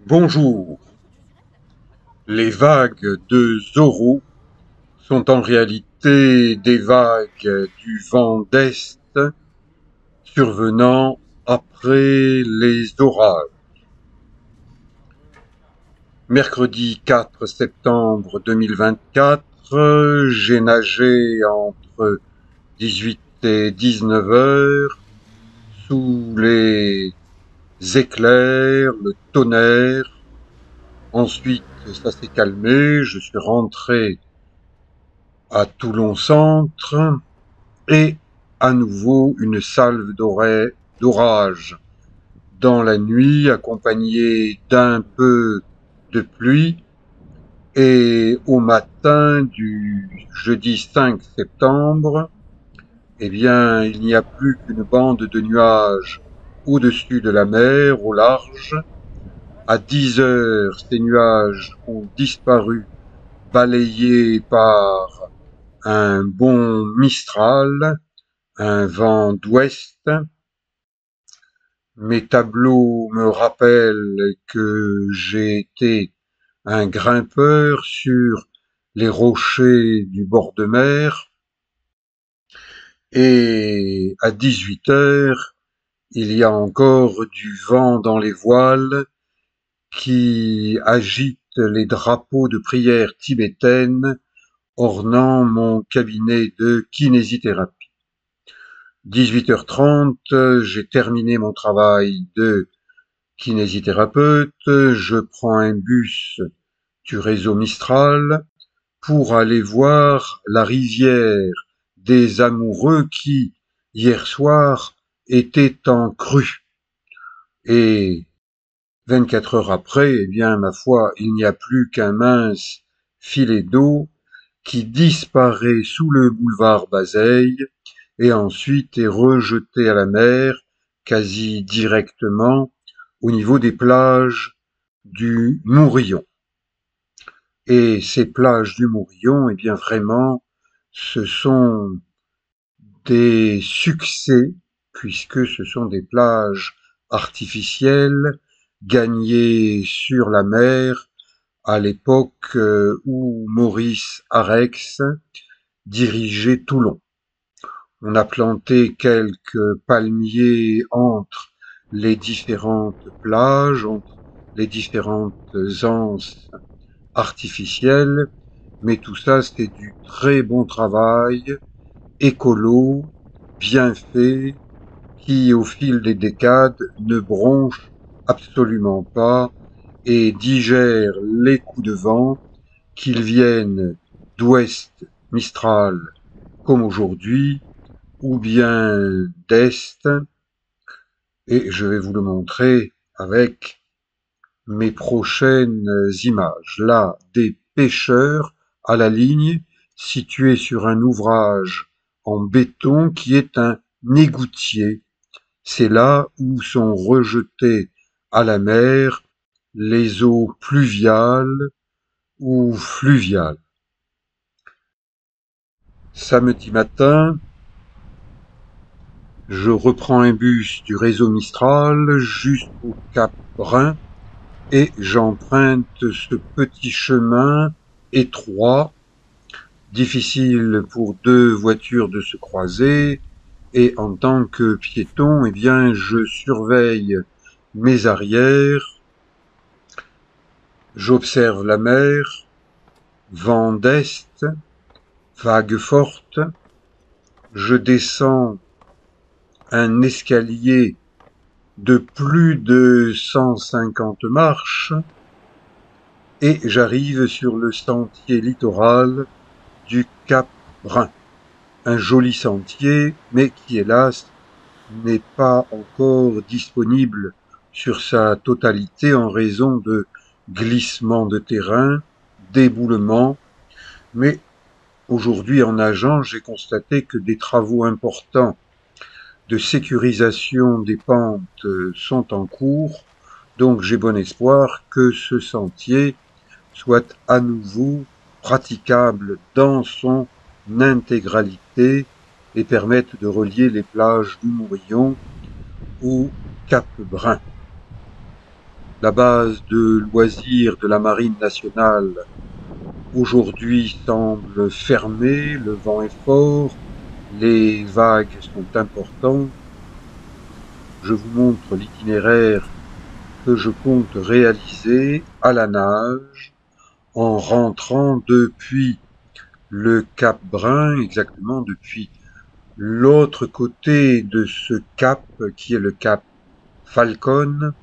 Bonjour. Les vagues de Zorro sont en réalité des vagues du vent d'Est survenant après les orages. Mercredi 4 septembre 2024, j'ai nagé entre 18 et 19 heures sous les éclairs, le tonnerre. Ensuite, ça s'est calmé, je suis rentré à Toulon Centre et à nouveau une salve d'orage dans la nuit accompagnée d'un peu de pluie et au matin du jeudi 5 septembre, eh bien, il n'y a plus qu'une bande de nuages au-dessus de la mer, au large. À 10 heures, ces nuages ont disparu, balayés par un bon Mistral, un vent d'ouest. Mes tableaux me rappellent que j'ai été un grimpeur sur les rochers du bord de mer et à 18 heures, il y a encore du vent dans les voiles qui agite les drapeaux de prière tibétaine ornant mon cabinet de kinésithérapie. 18h30, j'ai terminé mon travail de kinésithérapeute, je prends un bus du réseau Mistral pour aller voir la rivière des amoureux qui, hier soir, était en crue. Et 24 heures après, eh bien, ma foi, il n'y a plus qu'un mince filet d'eau qui disparaît sous le boulevard Bazeille et ensuite est rejeté à la mer quasi directement au niveau des plages du Mourillon. Et ces plages du Mourillon, eh bien vraiment, ce sont des succès puisque ce sont des plages artificielles gagnées sur la mer à l'époque où Maurice Arex dirigeait Toulon. On a planté quelques palmiers entre les différentes plages, entre les différentes anses artificielles, mais tout ça c'est du très bon travail écolo, bien fait, qui au fil des décades ne bronche absolument pas et digère les coups de vent, qu'ils viennent d'ouest Mistral comme aujourd'hui, ou bien d'est, et je vais vous le montrer avec mes prochaines images. Là, des pêcheurs à la ligne, situés sur un ouvrage en béton qui est un égoutier. C'est là où sont rejetées à la mer les eaux pluviales ou fluviales. Samedi matin, je reprends un bus du réseau Mistral jusqu'au Cap Brun et j'emprunte ce petit chemin étroit, difficile pour deux voitures de se croiser, et en tant que piéton, eh bien, je surveille mes arrières, j'observe la mer, vent d'est, vagues fortes, je descends un escalier de plus de 150 marches et j'arrive sur le sentier littoral du Cap Brun. Un joli sentier, mais qui hélas n'est pas encore disponible sur sa totalité en raison de glissements de terrain, d'éboulements, mais aujourd'hui en nageant, j'ai constaté que des travaux importants de sécurisation des pentes sont en cours, donc j'ai bon espoir que ce sentier soit à nouveau praticable dans son intégralité et permette de relier les plages du Mourillon au Cap Brun. La base de loisirs de la Marine nationale aujourd'hui semble fermée, le vent est fort, les vagues sont importantes. Je vous montre l'itinéraire que je compte réaliser à la nage en rentrant depuis le cap Brun, exactement depuis l'autre côté de ce cap qui est le cap Falcon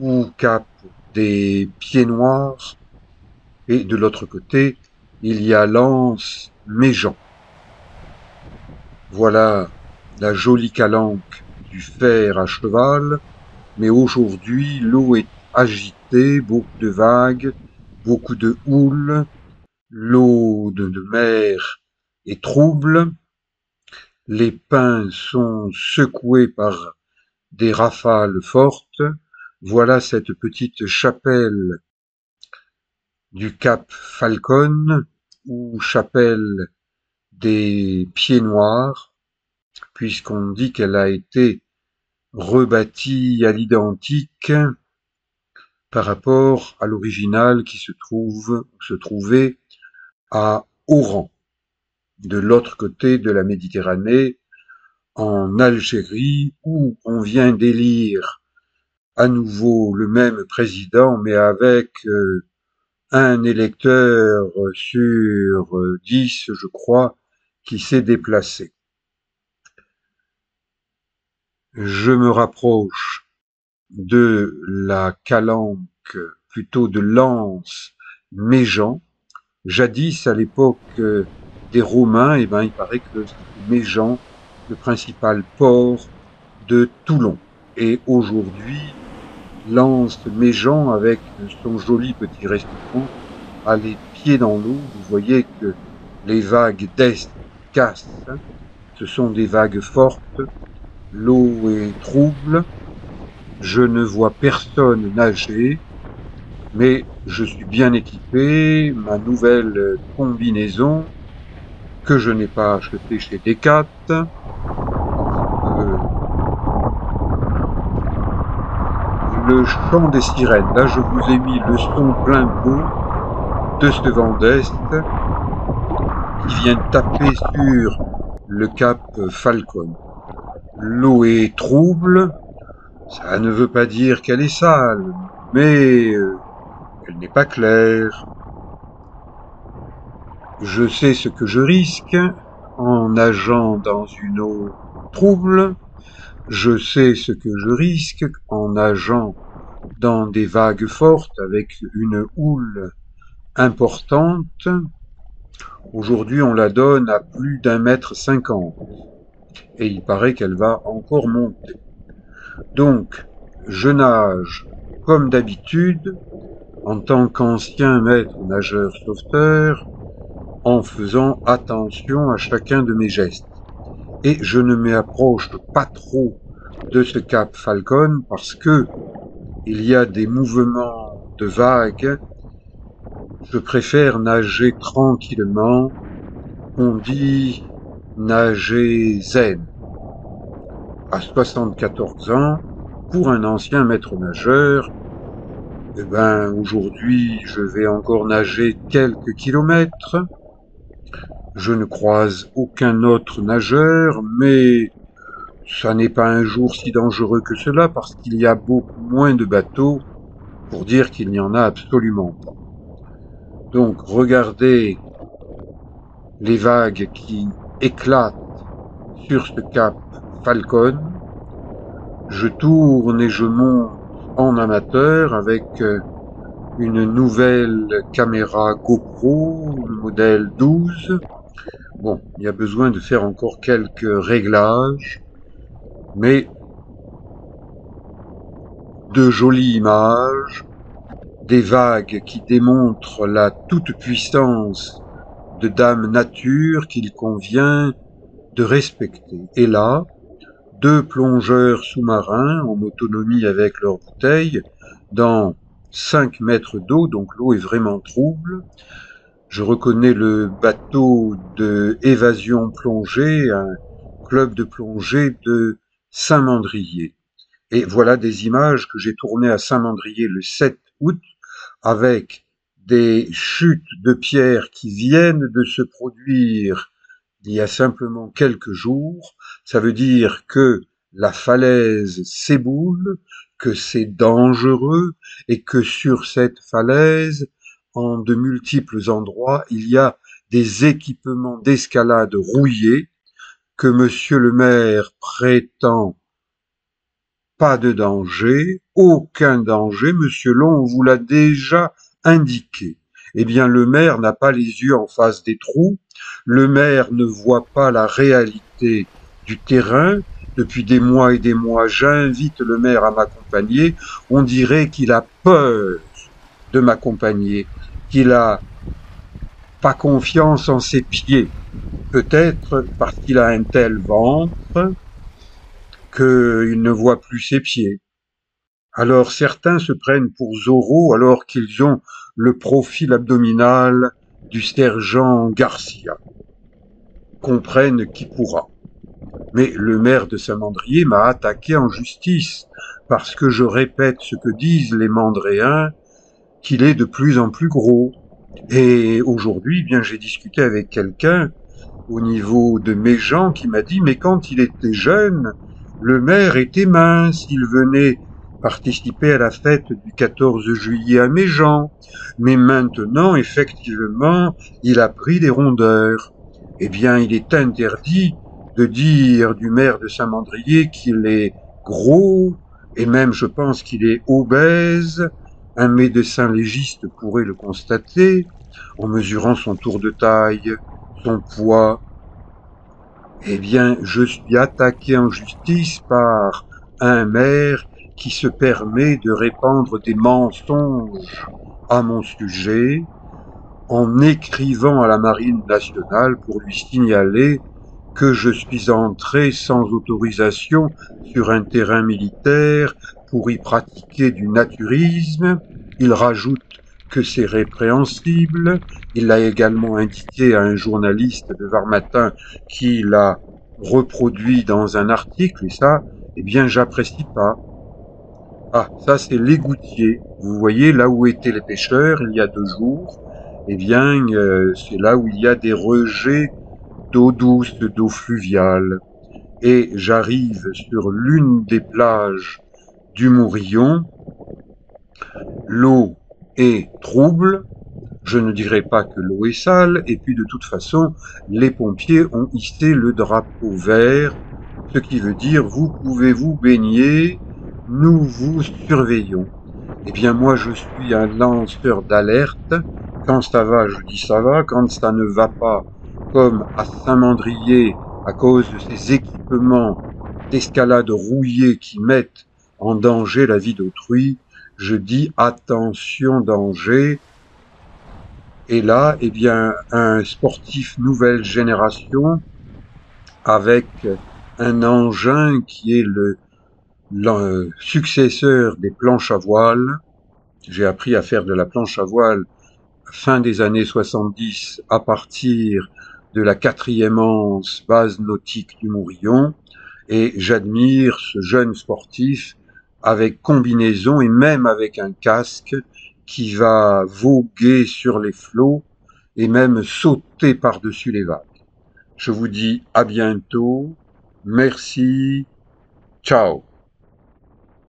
ou cap des Pieds Noirs, et de l'autre côté il y a l'anse Méjean. Voilà la jolie calanque du fer à cheval, mais aujourd'hui l'eau est agitée, beaucoup de vagues, beaucoup de houle, l'eau de mer est trouble, les pins sont secoués par des rafales fortes. Voilà cette petite chapelle du cap Falcon, ou chapelle des Pieds Noirs, puisqu'on dit qu'elle a été rebâtie à l'identique par rapport à l'original qui se trouvait à Oran, de l'autre côté de la Méditerranée, en Algérie, où on vient d'élire à nouveau le même président, mais avec un électeur sur 10, je crois, qui s'est déplacé. Je me rapproche de la calanque, plutôt de l'anse Méjean. Jadis, à l'époque des Romains, il paraît que c'était Méjean, le principal port de Toulon. Et aujourd'hui, l'anse Méjean, avec son joli petit restaurant, a les pieds dans l'eau. Vous voyez que les vagues d'est cassent. Ce sont des vagues fortes. L'eau est trouble. Je ne vois personne nager, mais je suis bien équipé. Ma nouvelle combinaison, que je n'ai pas achetée chez Decat, le chant des sirènes. Là, je vous ai mis le son plein pot de ce vent d'est qui vient taper sur le cap Falcon. L'eau est trouble, ça ne veut pas dire qu'elle est sale, mais elle n'est pas claire. Je sais ce que je risque en nageant dans une eau trouble. Je sais ce que je risque en nageant dans des vagues fortes avec une houle importante. Aujourd'hui, on la donne à plus d'1,50 m. Et il paraît qu'elle va encore monter. Donc, je nage comme d'habitude, en tant qu'ancien maître nageur sauveteur, en faisant attention à chacun de mes gestes. Et je ne m'approche pas trop de ce cap Falcon parce que il y a des mouvements de vagues. Je préfère nager tranquillement. On dit nager zen. À 74 ans, pour un ancien maître nageur, aujourd'hui, je vais encore nager quelques kilomètres. Je ne croise aucun autre nageur, mais ça n'est pas un jour si dangereux que cela parce qu'il y a beaucoup moins de bateaux pour dire qu'il n'y en a absolument pas. Donc, regardez les vagues qui éclatent sur ce cap Falcon. Je tourne et je monte en amateur avec une nouvelle caméra GoPro, modèle 12. Bon, il y a besoin de faire encore quelques réglages, mais de jolies images, des vagues qui démontrent la toute-puissance de Dame Nature qu'il convient de respecter. Et là, deux plongeurs sous-marins en autonomie avec leurs bouteilles dans 5 mètres d'eau, donc l'eau est vraiment trouble. Je reconnais le bateau de Évasion Plongée, un club de plongée de Saint-Mandrier. Et voilà des images que j'ai tournées à Saint-Mandrier le 7 août avec des chutes de pierres qui viennent de se produire il y a simplement quelques jours. Ça veut dire que la falaise s'éboule, que c'est dangereux et que sur cette falaise, en de multiples endroits, il y a des équipements d'escalade rouillés que monsieur le maire prétend pas de danger, aucun danger, monsieur Long vous l'a déjà indiqué. Eh bien, le maire n'a pas les yeux en face des trous, le maire ne voit pas la réalité du terrain. Depuis des mois et des mois, j'invite le maire à m'accompagner. On dirait qu'il a peur de m'accompagner, qu'il a pas confiance en ses pieds. Peut-être parce qu'il a un tel ventre qu'il ne voit plus ses pieds. Alors certains se prennent pour Zorro alors qu'ils ont le profil abdominal du sergent Garcia. Comprenne qui pourra. Mais le maire de Saint-Mandrier m'a attaqué en justice parce que je répète ce que disent les Mandréens, qu'il est de plus en plus gros. Et aujourd'hui, eh bien, j'ai discuté avec quelqu'un au niveau de Méjean qui m'a dit « Mais quand il était jeune, le maire était mince, il venait participer à la fête du 14 juillet à Méjean. Mais maintenant, effectivement, il a pris des rondeurs. Eh bien, il est interdit de dire du maire de Saint-Mandrier qu'il est gros, et même je pense qu'il est obèse. Un médecin légiste pourrait le constater en mesurant son tour de taille, son poids. Eh bien, je suis attaqué en justice par un maire qui se permet de répandre des mensonges à mon sujet en écrivant à la Marine nationale pour lui signaler que je suis entré sans autorisation sur un terrain militaire pour y pratiquer du naturisme. Il rajoute que c'est répréhensible. Il l'a également indiqué à un journaliste de Var Matin qui l'a reproduit dans un article, et ça, eh bien, j'apprécie pas. Ah, ça c'est l'égoutier. Vous voyez là où étaient les pêcheurs il y a 2 jours. Eh bien, c'est là où il y a des rejets d'eau douce, d'eau fluviale. Et j'arrive sur l'une des plages du Mourillon. L'eau est trouble. Je ne dirais pas que l'eau est sale. Et puis de toute façon, les pompiers ont hissé le drapeau vert, ce qui veut dire vous pouvez vous baigner, nous vous surveillons. Eh bien moi je suis un lanceur d'alerte. Quand ça va, je dis ça va. Quand ça ne va pas, comme à Saint-Mandrier, à cause de ces équipements d'escalade rouillés qui mettent en danger la vie d'autrui, je dis attention danger. Et là, eh bien, un sportif nouvelle génération avec un engin qui est le successeur des planches à voile. J'ai appris à faire de la planche à voile fin des années 70 à partir de la 4e anse base nautique du Mourillon, et j'admire ce jeune sportif avec combinaison et même avec un casque qui va voguer sur les flots et même sauter par-dessus les vagues. Je vous dis à bientôt, merci, ciao.